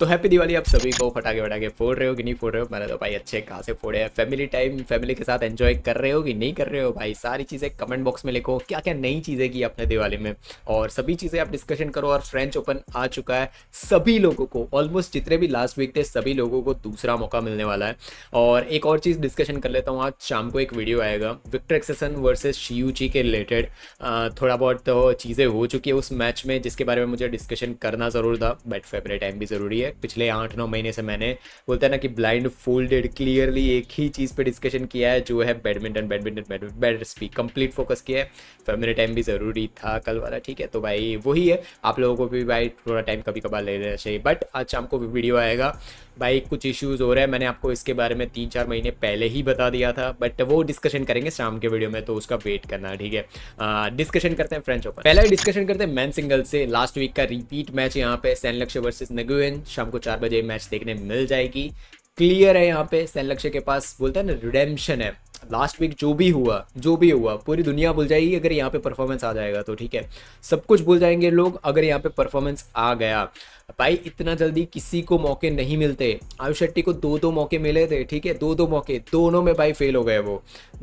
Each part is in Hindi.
तो हैप्पी दिवाली आप सभी को। फटाके वटाके फोड़ रहे हो कि नहीं फोड़ रहे हो? मैंने तो भाई अच्छे खासे फोड़े हैं। फैमिली टाइम फैमिली के साथ एंजॉय कर रहे हो कि नहीं कर रहे हो? भाई सारी चीज़ें कमेंट बॉक्स में लिखो, क्या क्या नई चीज़ें की आपने दिवाली में, और सभी चीज़ें आप डिस्कशन करो। और फ्रेंच ओपन आ चुका है, सभी लोगों को, ऑलमोस्ट जितने भी लास्ट वीक थे सभी लोगों को दूसरा मौका मिलने वाला है। और एक और चीज़ डिस्कशन कर लेता हूँ, आज शाम को एक वीडियो आएगा विक्टर एक्सेसन वर्सेस शियूची के रिलेटेड। थोड़ा बहुत तो चीज़ें हो चुकी है उस मैच में जिसके बारे में मुझे डिस्कशन करना ज़रूर था, बट फेवरेट टाइम भी ज़रूरी है। पिछले 8-9 महीने से मैंने, बोलता है ना कि ब्लाइंड फोल्डेड, क्लियरली एक ही चीज़ पे डिस्कशन किया है, जो है badminton badminton badminton bat speak complete focus किया है। फैमिली टाइम भी ज़रूरी था कल वाला, ठीक है? तो भाई वही है, आप लोगों को भी भाई थोड़ा टाइम कभी कभार ले लेना चाहिए। बट आज शाम को वीडियो आएगा भाई, कुछ इश्यूज़ हो रहे हैं, मैंने आपको इसके बारे में 3-4 महीने पहले ही बता दिया था, बट वो डिस्कशन करेंगे शाम के वीडियो में, तो उसका वेट करना, ठीक है? डिस्कशन करते हैं फ्रेंच ओपन। पहले डिस्कशन करते हैं मैन सिंगल से। लास्ट वीक का रिपीट मैच यहाँ पे सैन लक्ष्य वर्सेस नगुएन, शाम को 4 बजे मैच देखने मिल जाएगी। क्लियर है यहाँ पे सैन लक्ष्य के पास, बोलता है ना, रिडेम्पशन है। लास्ट वीक जो भी हुआ पूरी दुनिया भूल जाएगी अगर यहाँ पे परफॉर्मेंस आ जाएगा तो, ठीक है? सब कुछ भूल जाएंगे लोग अगर यहाँ पे परफॉर्मेंस आ गया। भाई इतना जल्दी किसी को मौके नहीं मिलते। आयुष शेट्टी को 2-2 मौके मिले थे, ठीक है? 2-2 मौके, दोनों में भाई फेल हो गए वो।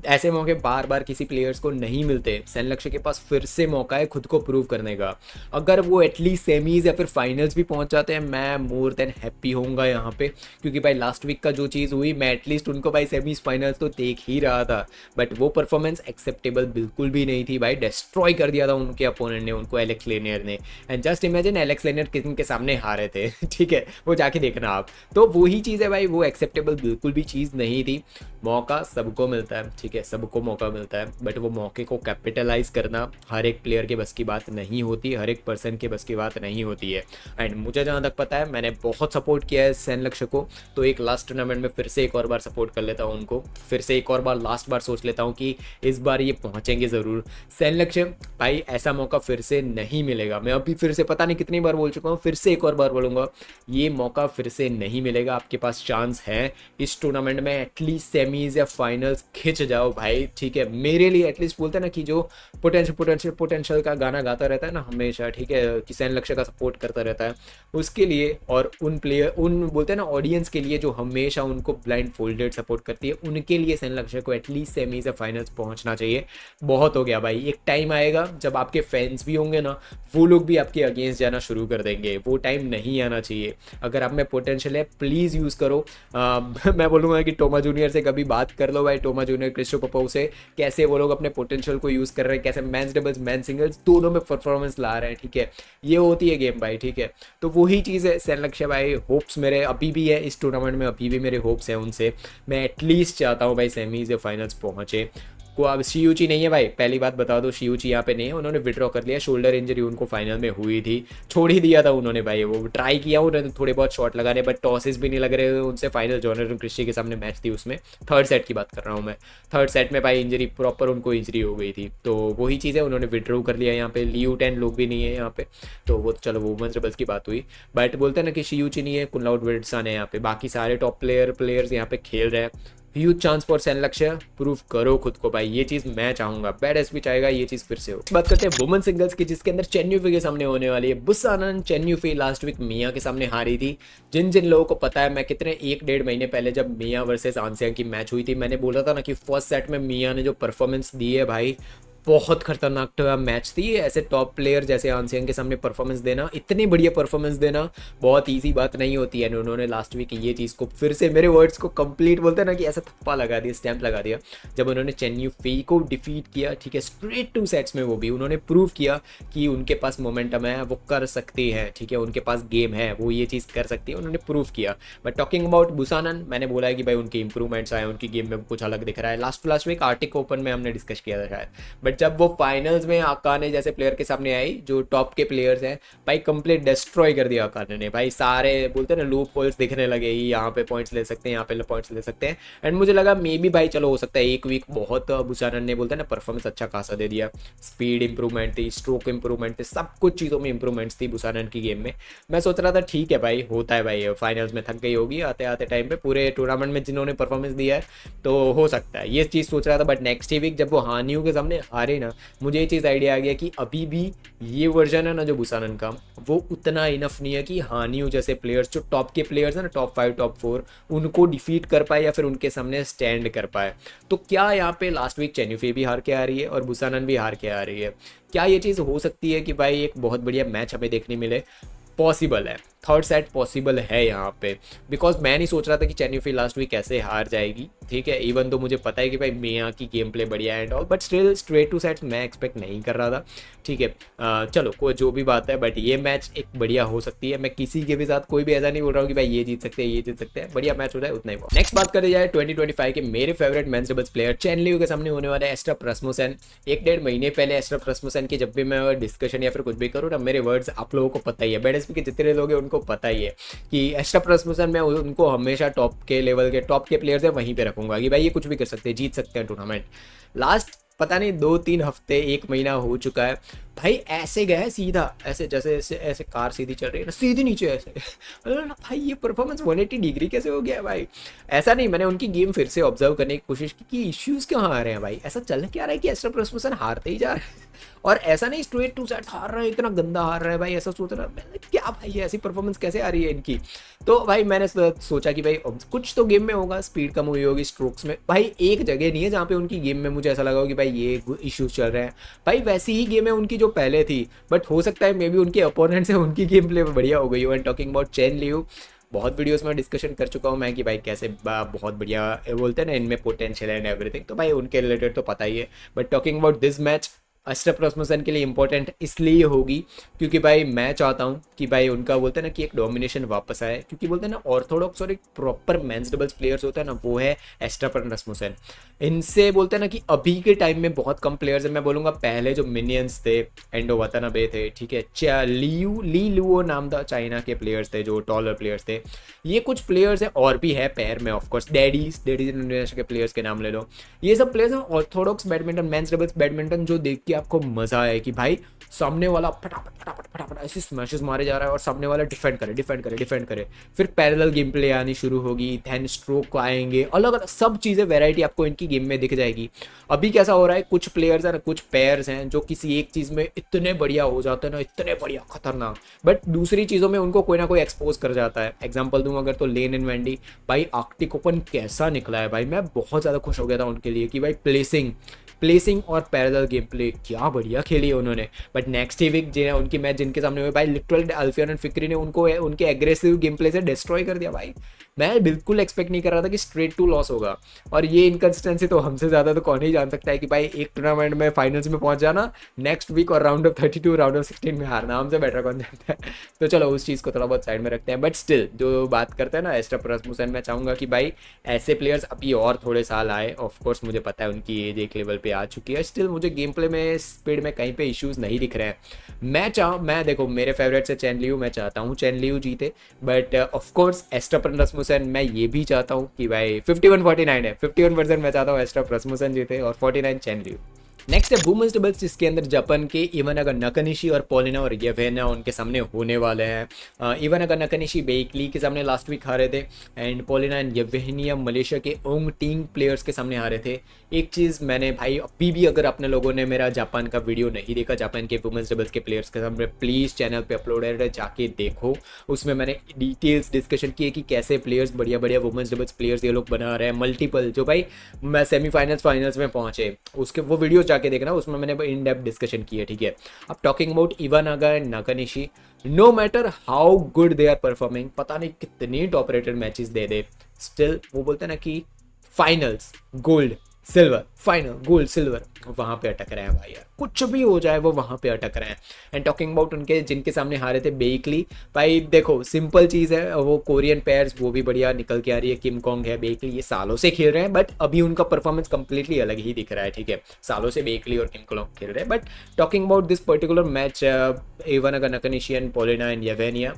ऐसे मौके बार बार किसी प्लेयर्स को नहीं मिलते। सैन लक्ष्य के पास फिर से मौका है खुद को प्रूव करने का। अगर वो एटलीस्ट सेमीज या फिर फाइनल्स भी पहुंच जाते हैं, मैं मोर देन हैप्पी होऊंगा यहाँ पे, क्योंकि भाई लास्ट वीक का जो चीज़ हुई, मैं एटलीस्ट उनको भाई सेमीज फाइनल्स तो देख ही रहा था, बट वो परफॉर्मेंस एक्सेप्टेबल बिल्कुल भी नहीं थी भाई। डिस्ट्रॉय कर दिया था उनके अपोनेंट ने उनको, एलेक्स लेनियर ने। And just imagine Alex linear किसके सामने हारे थे ठीक है? वो जाके देखना आप। तो वही चीज़ है भाई, वो एक्सेप्टेबल बिल्कुल भी चीज़ नहीं थी। मौका सबको मिलता है, ठीक है? सबको मौका मिलता है, बट वो मौके को कैपिटलाइज करना हर एक प्लेयर के बस की बात नहीं होती, हर एक पर्सन के बस की बात नहीं होती है। एंड मुझे जहाँ तक पता है, मैंने बहुत सपोर्ट किया है सैन लक्ष्य को, तो एक लास्ट टूर्नामेंट में फिर से एक और बार सपोर्ट कर लेता हूँ उनको, फिर से एक और बार लास्ट बार सोच लेता हूँ कि इस बार ये पहुँचेंगे ज़रूर। सैन लक्ष्य भाई, ऐसा मौका फिर से नहीं मिलेगा। मैं अभी फिर से पता नहीं कितनी बार बोल चुका हूँ, फिर से एक और बार बोलूँगा, ये मौका फिर से नहीं मिलेगा। आपके पास चांस है इस टूर्नामेंट में एटलीस्ट सेमीज या फाइनल्स खिंच जाओ भाई, ठीक है? मेरे लिए एटलीस्ट, बोलते हैं ना कि जो पोटेंशियल का गाना गाता रहता है ना हमेशा, ठीक है, कि सैन लक्ष्य का सपोर्ट करता रहता है, उसके लिए, और उन प्लेयर, उन बोलते हैं ना ऑडियंस के लिए जो हमेशा उनको ब्लाइंड फोल्डेड सपोर्ट करती है, उनके लिए सैन लक्ष्य को एटलीस्ट सेमीज या फाइनल्स पहुंचना चाहिए। बहुत हो गया भाई। एक टाइम आएगा जब आपके फैंस भी होंगे ना, वो लोग भी आपके अगेंस्ट जाना शुरू कर देंगे। वो टाइम नहीं आना चाहिए। अगर आप में पोटेंशियल है, प्लीज़ यूज़ करो। मैं बोलूँगा कि टोमा जूनियर से कभी बात कर लो भाई, टोमा जूनियर, क्रिस्टो पपोव से, कैसे वो लोग अपने पोटेंशियल को यूज़ कर रहे हैं, कैसे मैंस डबल्स मैन सिंगल्स दोनों में परफॉर्मेंस ला रहे हैं, ठीक है? ये होती है गेम भाई, ठीक है? तो वही चीज़ है सैन लक्ष्य भाई। होप्स मेरे अभी भी है इस टूर्नामेंट में, अभी भी मेरे होप्स हैं उनसे। मैं एटलीस्ट चाहता हूँ भाई सेमीज या फाइनल्स पहुँचे। को अब शियूची नहीं है भाई, पहली बात बता दो, शियूची यहाँ पे नहीं है, उन्होंने विड्रॉ कर लिया। शोल्डर इंजरी उनको फाइनल में हुई थी, छोड़ ही दिया था उन्होंने भाई। वो ट्राई किया उन्होंने थोड़े बहुत शॉट लगाने, बट टॉसेस भी नहीं लग रहे उनसे। फाइनल जॉनसन क्रिस्टी के सामने मैच थी, उसमें थर्ड सेट की बात कर रहा हूँ मैं। थर्ड सेट में भाई इंजरी, प्रॉपर उनको इंजरी हो गई थी, तो वही चीज़ है, उन्होंने विड्रॉ कर लिया यहाँ पे। लियू 10 लोग भी नहीं है यहाँ पे, तो वो चलो वुमेन्स डबल्स की बात हुई, बट बोलते हैं ना कि शियूची नहीं है, कुनलाउट विल्सन है यहाँ पे, बाकी सारे टॉप प्लेयर्स यहाँ पे खेल रहे हैं। ह्यूज चांस फॉर सैन लक्ष्य, प्रूव करो खुद को भाई, ये चीज़ मैं चाहूंगा, बैड एस भी चाहेगा ये चीज़ फिर से हो। बात करते हैं वुमेन सिंगल्स की, जिसके अंदर चेन युफी के सामने होने वाली है बुसानन। चेन युफी लास्ट वीक मिया के सामने हारी थी। जिन जिन लोगों को पता है, मैं कितने 1-1.5 महीने पहले जब मिया वर्सेस आंसियान की मैच हुई थी, मैंने बोला था ना कि फर्स्ट सेट में मिया ने जो परफॉर्मेंस दी है भाई, बहुत खतरनाक मैच थी। ऐसे टॉप प्लेयर जैसे आंसियन के सामने परफॉर्मेंस देना, इतनी बढ़िया परफॉर्मेंस देना बहुत इजी बात नहीं होती है। उन्होंने लास्ट वीक ये चीज़ को फिर से, मेरे वर्ड्स को कंप्लीट, बोलते हैं ना कि ऐसा थप्पा लगा दिया, स्टैंप लगा दिया, जब उन्होंने चेन युफी को डिफीट किया, ठीक है? स्ट्रेट 2 सेट्स में वो भी उन्होंने प्रूव किया कि उनके पास मोमेंटम है, वो कर सकती है, ठीक है? उनके पास गेम है, वो ये चीज़ कर सकती है, उन्होंने प्रूव किया। बट टॉकिंग अबाउट बुसानन, मैंने बोला है कि भाई उनकी इंप्रूवमेंट्स आए, उनकी गेम में कुछ अलग दिख रहा है। लास्ट वीक आर्टिक ओपन में हमने डिस्कस किया था शायद, बट जब वो फाइनल्स में अकाने जैसे प्लेयर के सामने आई, जो टॉप के प्लेयर्स हैं भाई, कंप्लीट डिस्ट्रॉय कर दिया अकाने ने भाई। सारे बोलते हैं ना लूप होल्स दिखने लगे, ही यहाँ पे पॉइंट्स ले सकते हैं, यहाँ पे पॉइंट्स ले सकते हैं। एंड मुझे लगा मे बी भाई चलो हो सकता है एक वीक बहुत बुसानन ने, बोलते हैं ना, परफॉर्मेंस अच्छा खासा दे दिया। स्पीड इंप्रूवमेंट थी, स्ट्रोक इंप्रूवमेंट थे, सब कुछ चीज़ों में इंप्रूवमेंट्स थी बुसानन की गेम में। मैं सोच रहा था ठीक है भाई, होता है भाई, फाइनल्स में थक गई होगी आते आते टाइम पे, पूरे टूर्नामेंट में जिन्होंने परफॉर्मेंस दिया है, तो हो सकता है ये चीज़ सोच रहा था। बट नेक्स्ट ही वीक जब वो हानियों के सामने हारे ना, मुझे ये चीज़ आइडिया आ गया कि अभी भी ये वर्जन है ना जो बुसानन का, वो उतना इनफ नहीं है कि हानियों जैसे प्लेयर्स जो टॉप के प्लेयर्स हैं ना, टॉप 5 टॉप 4, उनको डिफीट कर पाए या फिर उनके सामने स्टैंड कर पाए। तो क्या यहाँ पे लास्ट वीक चेन्यूफे भी हार के आ रही है और बुसानन भी हार के आ रही है? क्या ये चीज़ हो सकती है कि भाई एक बहुत बढ़िया मैच हमें देखने मिले? पॉसिबल है, थर्ड सेट पॉसिबल है यहाँ पे, बिकॉज मैं नहीं सोच रहा था कि चेन्यूफी लास्ट वीक कैसे हार जाएगी, ठीक है। इवन तो मुझे पता है कि भाई मियाँ की गेम प्ले बढ़िया है and all, but still straight two sets मैं एक्सपेक्ट नहीं कर रहा था, ठीक है। चलो कोई जो भी बात है, बट ये मैच एक बढ़िया हो सकती है। मैं किसी के भी साथ कोई भी ऐसा नहीं बोल रहा हूँ कि भाई ये जीत सकते हैं ये जीत सकते हैं, बढ़िया मैच हो जाए उतना ही बहुत। नेक्स्ट बात करें जाए 2025 के मेरे favourite men's doubles player chain Liu के सामने होने वाले एस्ट्रप रस्मुसन। 1-1.5 महीने पहले एस्ट्रप रस्मुसन की जब भी मैं डिस्कशन या फिर कुछ भी करूँ ना, मेरे वर्ड्स आप लोगों को पता ही है, बेडएसपी के जितने लोग हैं उनको पता ही है कि एस्ट्रप रस्मुसन मैं उनको हमेशा टॉप के लेवल के टॉप के प्लेयर्स है वहीं पे रखूंगा कि भाई ये कुछ भी कर सकते हैं, जीत सकते हैं टूर्नामेंट। लास्ट पता नहीं 2-3 हफ्ते 1 महीना हो चुका है भाई, ऐसे गए सीधा, ऐसे जैसे ऐसे ऐसे कार सीधी चल रही है ना, सीधी नीचे ऐसे भाई ये परफॉर्मेंस 180 डिग्री कैसे हो गया है भाई? ऐसा नहीं, मैंने उनकी गेम फिर से ऑब्जर्व करने की कोशिश की कि इश्यूज क्यों आ रहे हैं भाई, ऐसा चल क्या रहा है कि एस्ट्रप रस्मुसन हारते ही जा रहे हैं और ऐसा नहीं स्ट्रेट टू सेट हार रहा है, इतना गंदा हार रहा है भाई, ऐसा सोच रहा है क्या भाई ऐसी परफॉर्मेंस कैसे आ रही है इनकी। तो भाई मैंने सोचा कि भाई कुछ तो गेम में होगा, स्पीड कम हुई होगी स्ट्रोक्स में, भाई एक जगह नहीं है जहाँ पे उनकी गेम में मुझे ऐसा लगा हो कि भाई ये इश्यूज चल रहे हैं, भाई वैसी ही गेम है उनकी जो पहले थी, बट हो सकता है मे बी उनके अपोनेंट से उनकी गेम प्ले बढ़िया हो गई हो। And talking about chain Liu, बहुत वीडियोस में डिस्कशन कर चुका हूँ मैं कि भाई कैसे बहुत बढ़िया बोलते हैं ना इनमें पोटेंशियल एंड एवरीथिंग, तो भाई उनके रिलेटेड तो पता ही है। But talking about this match Astrup Rasmussen के लिए इंपॉर्टेंट इसलिए होगी क्योंकि भाई मैं चाहता हूँ कि भाई उनका बोलते हैं ना कि एक डोमिनेशन वापस आए, क्योंकि बोलते हैं ना ऑर्थोडॉक्स और एक प्रॉपर मेंस डबल्स प्लेयर्स होता है ना, वो है एस्ट्रप रस्मुसन। इनसे बोलते हैं ना कि अभी के टाइम में बहुत कम प्लेयर्स हैं, मैं बोलूँगा पहले जो मिनियंस थे, एंडो वतनाबे थे, ठीक है, ली लुओ नाम था, चाइना के प्लेयर्स थे जो टॉलर प्लेयर्स थे, ये कुछ प्लेयर्स हैं और भी है पैर में, ऑफकोर्स डैडीज इंडोनेशिया के प्लेयर्स के नाम ले लो, ये सब प्लेयर्स हैं Orthodox badminton men's doubles badminton जो देख के आपको मजा आए कि भाई सामने वाला फटाफट फटाफट फटाफट ऐसे स्मैशेस मारे जा रहा है और सामने वाला डिफेंड करे, फिर पैरेलल गेम प्ले आनी शुरू होगी, ध्यान स्ट्रोक आएंगे, अलग अलग सब चीज़ें वैरायटी आपको इनकी गेम में दिख जाएगी। अभी कैसा हो रहा है, कुछ प्लेयर्स हैं ना, कुछ पेयर्स हैं जो किसी एक चीज़ में इतने बढ़िया हो जाते हैं ना, इतने बढ़िया खतरनाक, बट दूसरी चीज़ों में उनको कोई ना कोई एक्सपोज कर जाता है। एग्जाम्पल दूँ अगर तो लेन एंड वेंडी, भाई आर्कटिक ओपन कैसा निकला है भाई, मैं बहुत ज़्यादा खुश हो गया था उनके लिए कि भाई प्लेसिंग और पैरेलल गेम प्ले क्या बढ़िया खेली है उन्होंने। बट नेक्स्ट ही वीक जो है उनकी मैच जिनके सामने हुए भाई, लिटरल अल्फियन एंड फिक्री ने उनको उनके एग्रेसिव गेम प्ले से डिस्ट्रॉय कर दिया भाई। मैं बिल्कुल एक्सपेक्ट नहीं कर रहा था कि स्ट्रेट टू लॉस होगा, और ये इनकन्सिस्टेंसी तो हमसे ज़्यादा तो कौन ही जान सकता है कि भाई एक टूर्नामेंट में फाइनल्स में पहुंच जाना नेक्स्ट वीक और राउंड ऑफ 32 राउंड ऑफ 16 में हारना, हमसे बेटर कौन जानता है। तो चलो उस चीज़ को थोड़ा बहुत साइड में रखते हैं, बट स्टिल जो बात करते हैं ना एस्ट्रप रस्मुसन, मैं चाहूँगा कि भाई ऐसे प्लेयर्स अभी और थोड़े साल आए। ऑफकोर्स मुझे पता है उनकी एज एक लेवल पे आ चुकी है, स्टिल मुझे गेम प्ले में स्पीड में कहीं पे इश्यूज़ नहीं दिख रहे हैं। मैं देखो मेरे फेवरेट से चेन लियू, मैं चाहता हूँ चेन लियू जीते, बट ऑफकोर्स एस्ट्रप रस्मुसन मैं ये भी चाहता हूँ कि भाई 51-49 है, 51% मैं चाहता हूँ एस्ट्रप रस्मुसन जीते और 49 चेन लियू। नेक्स्ट है वुमेन्स डबल्स, जिसके अंदर जापान के इवानागा नाकानिशी और पॉलिना और येवेना उनके सामने होने वाले हैं। इवानागा नाकानिशी बेकली के सामने लास्ट वीक हारे थे, एंड पॉलिना एंड येवेनिया मलेशिया के ओंग टींग प्लेयर्स के सामने हारे थे। एक चीज़ मैंने भाई अभी भी, अगर अपने लोगों ने मेरा जापान का वीडियो नहीं देखा जापान के वुमेन्स डबल्स के प्लेयर्स के सामने, प्लीज़ चैनल पे अपलोड है जाके देखो, उसमें मैंने डिटेल्स डिस्कशन की है कि कैसे प्लेयर्स बढ़िया बढ़िया वुमेन्स डबल्स प्लेयर्स ये लोग बना रहे हैं, मल्टीपल जो भाई मैं सेमीफाइनल्स फाइनल्स में पहुंचे, उसके वो वीडियो जाके देखना, उसमें मैंने इन डेप्थ डिस्कशन की है, ठीक है। अब talking about Iwanaga and Nakanishi, no matter how good they are performing, पता नहीं कितनी top rated matches they still वो बोलते हैं ना कि finals gold silver, final gold silver, वहाँ पे अटक रहे हैं भाई यार, कुछ भी हो जाए वो वहाँ पे अटक रहे हैं। एंड टॉकिंग अबाउट उनके जिनके सामने हारे थे बेकली, भाई देखो सिंपल चीज़ है, वो कोरियन पेयर्स वो भी बढ़िया निकल के आ रही है, किम कोंग है, बेकली, ये सालों से खेल रहे हैं, बट अभी उनका परफॉर्मेंस कंप्लीटली अलग ही दिख रहा है, ठीक है। सालों से बेकली और किम कोंग खेल रहे हैं, but talking about this particular match Iwanaga Nakanishi and Polina and Yevgenia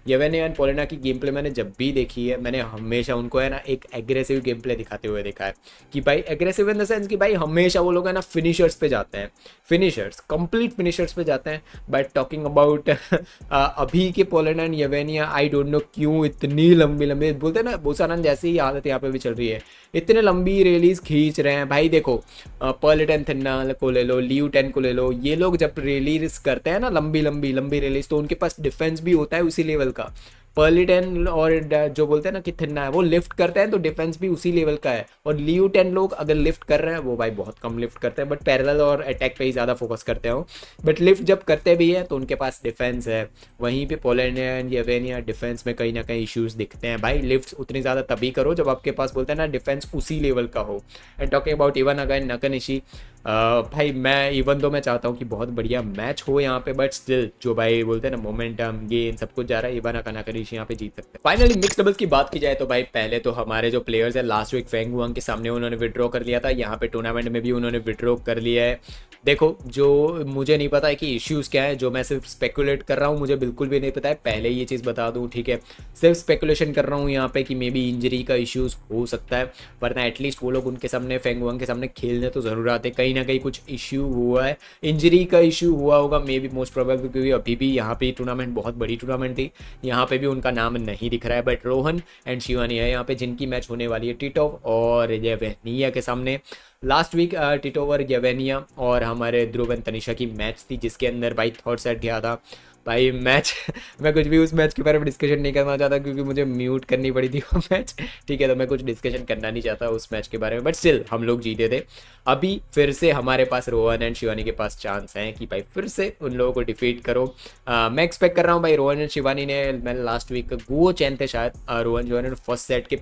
and Polina की गेम प्ले मैंने जब भी देखी है, मैंने हमेशा उनको है ना एक एग्रेसिव गेम प्ले दिखाते हुए देखा है कि भाई एग्रेसिव इन द सेंस कि भाई हमेशा वो लोग है ना फिनिशर्स पे जाते हैं, फिनिशर्स, कंप्लीट फिनिशर्स पे जाते हैं। बट टॉकिंग अबाउट अभी के पोलैंड एंड येवेनिया, आई डोंट नो क्यों इतनी लंबी लंबी, बोलते हैं ना बोसानन जैसी ही हालत यहाँ पे भी चल रही है, इतने लंबी रैलीज खींच रहे हैं भाई। देखो पर्लिटन थिन्ना को ले लो, लियू टेन को ले लो, ये लोग जब रैलीज करते हैं ना लंबी लंबी लंबी रैलीज, तो उनके पास डिफेंस भी होता है उसी लेवल का। पर्लिटन और जो बोलते हैं ना कि थिन्ना है, वो लिफ्ट करते हैं तो डिफेंस भी उसी लेवल का है। और लियू 10 लोग अगर लिफ्ट कर रहे हैं, वो भाई बहुत कम लिफ्ट करते हैं, बट पैरेलल और अटैक पे ही ज़्यादा फोकस करते हो। बट लिफ्ट जब करते भी हैं तो उनके पास डिफेंस है। वहीं पे पोलैंड एंड येवेनिया डिफेंस में कहीं ना कहीं इश्यूज़ दिखते हैं भाई। लिफ्ट उतनी ज़्यादा तभी करो जब आपके पास बोलते हैं ना डिफेंस उसी लेवल का हो। And talking about even again Nakanishi, भाई मैं इवन तो मैं चाहता हूँ कि बहुत बढ़िया मैच हो यहाँ पे, बट स्टिल जो भाई बोलते हैं ना मोमेंटम गेन सब कुछ जा रहा है, इवन नकानिशी यहाँ पे जीत सकते हैं। फाइनली मिक्स डबल्स की बात की जाए तो भाई पहले तो हमारे जो प्लेयर्स है लास्ट वीक फेंग हुआंग के सामने उन्होंने विड्रॉ कर लिया था, यहाँ पे टूर्नामेंट में भी उन्होंने विड्रॉ कर लिया है। देखो जो मुझे नहीं पता है कि इश्यूज़ क्या है, जो मैं सिर्फ स्पेकुलेट कर रहा हूँ, मुझे बिल्कुल भी नहीं पता है, पहले ये चीज़ बता दूँ, ठीक है। सिर्फ स्पेकुलेशन कर रहा हूँ यहाँ पे कि मे बी इंजरी का इश्यूज़ हो सकता है, वरना एटलीस्ट वो लोग उनके सामने फेंग हुआंग के सामने खेलने तो ज़रूर आते। कहीं ना कहीं कुछ इश्यू हुआ है, इंजरी का इश्यू हुआ होगा मे बी, मोस्ट प्रोबेबल, क्योंकि अभी भी यहाँ पे टूर्नामेंट बहुत बड़ी टूर्नामेंट थी, यहाँ पे भी उनका नाम नहीं दिख रहा है। बट रोहन एंड शिवानी है यहाँ पे जिनकी मैच होने वाली है टिटोव और येवेनिया के सामने। लास्ट वीक टिटोव और येवेनिया और हमारे ध्रुव एंड तनिषा की मैच थी, जिसके अंदर भाई थर्ड सेट गया था भाई मैच। मैं कुछ भी उस मैच के बारे में डिस्कशन नहीं करना चाहता क्योंकि मुझे म्यूट करनी पड़ी थी वो मैच, ठीक है। तो मैं कुछ डिस्कशन करना नहीं चाहता उस मैच के बारे में, बट स्टिल हम लोग जीते थे। अभी फिर से हमारे पास रोहन एंड शिवानी के पास चांस हैं कि भाई फिर से उन लोगों को डिफीट करो। मैं एक्सपेक्ट कर रहा हूँ भाई रोहन एंड शिवानी ने, मैंने लास्ट वीक वो चैन थे शायद, रोहन जो है फर्स्ट सेट के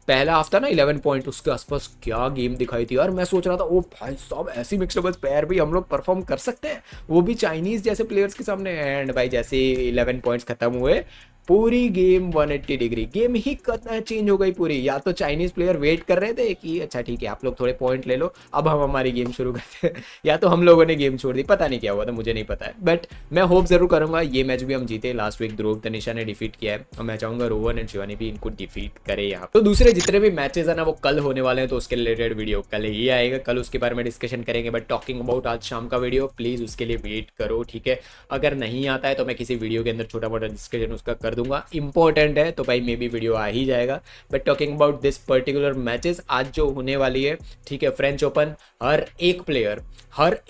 पहला हाफ था ना 11 पॉइंट, उसके आसपास क्या गेम दिखाई थी यार। मैं सोच रहा था ओ भाई साहब ऐसी मिक्स्ड डबल्स पैर भी हम लोग परफॉर्म कर सकते हैं, वो भी चाइनीज जैसे प्लेयर्स के सामने। एंड भाई जैसे 11 पॉइंट्स खत्म हुए, पूरी गेम 180 डिग्री गेम ही चेंज हो गई पूरी। या तो चाइनीज प्लेयर वेट कर रहे थे कि अच्छा ठीक है आप लोग थोड़े पॉइंट ले लो, अब हम हमारी गेम शुरू करते हैं, या तो हम लोगों ने गेम छोड़ दी, पता नहीं क्या हुआ था, मुझे नहीं पता है। बट मैं होप जरूर करूंगा ये मैच भी हम जीते। लास्ट वीक ध्रुव तनिषा ने डिफीट किया है और मैं चाहूंगा रोहन एंड शिवानी भी इनको डिफीट करे यहाँ। तो दूसरे जितने भी मैचेस है ना वो कल होने वाले हैं, तो उसके रिलेटेड वीडियो कल ही आएगा, कल उसके बारे में डिस्कशन करेंगे। बट टॉकिंग अबाउट आज शाम का वीडियो प्लीज उसके लिए वेट करो, ठीक है। अगर नहीं आता है तो मैं किसी वीडियो के अंदर छोटा मोटा डिस्कशन उसका कर दूंगा, इंपॉर्टेंट है तो भाई मे बी वीडियो आ ही जाएगा। But talking about this particular matches आज जो होने वाली है, ठीक है, फ्रेंच ओपन, हर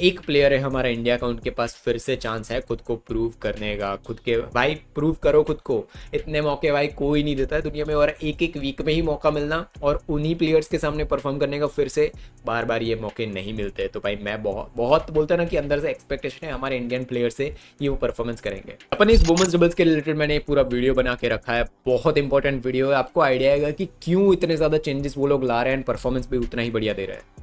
एक प्लेयर है हमारा इंडिया का, उनके पास फिर से चांस है खुद को प्रूव करने का। खुद के भाई प्रूव करो खुद को, इतने मौके भाई कोई नहीं देता है दुनिया में, और एक एक वीक में ही मौका मिलना और उन्हीं प्लेयर्स के सामने परफॉर्म करने का फिर से बार बार ये मौके नहीं मिलते। तो भाई मैं बहुत बोलता ना कि अंदर से एक्सपेक्टेशन है हमारे इंडियन प्लेयर से ये वो परफॉर्मेंस करेंगे। अपन इस वुमेन्स डबल्स के रिलेटेड मैंने एक पूरा वीडियो बना के रखा है, बहुत इंपॉर्टेंट वीडियो है, आपको आइडिया आएगा कि क्यों इतने ज़्यादा चेंजेस वो लोग ला रहे हैं, परफॉर्मेंस भी उतना ही बढ़िया दे रहे हैं।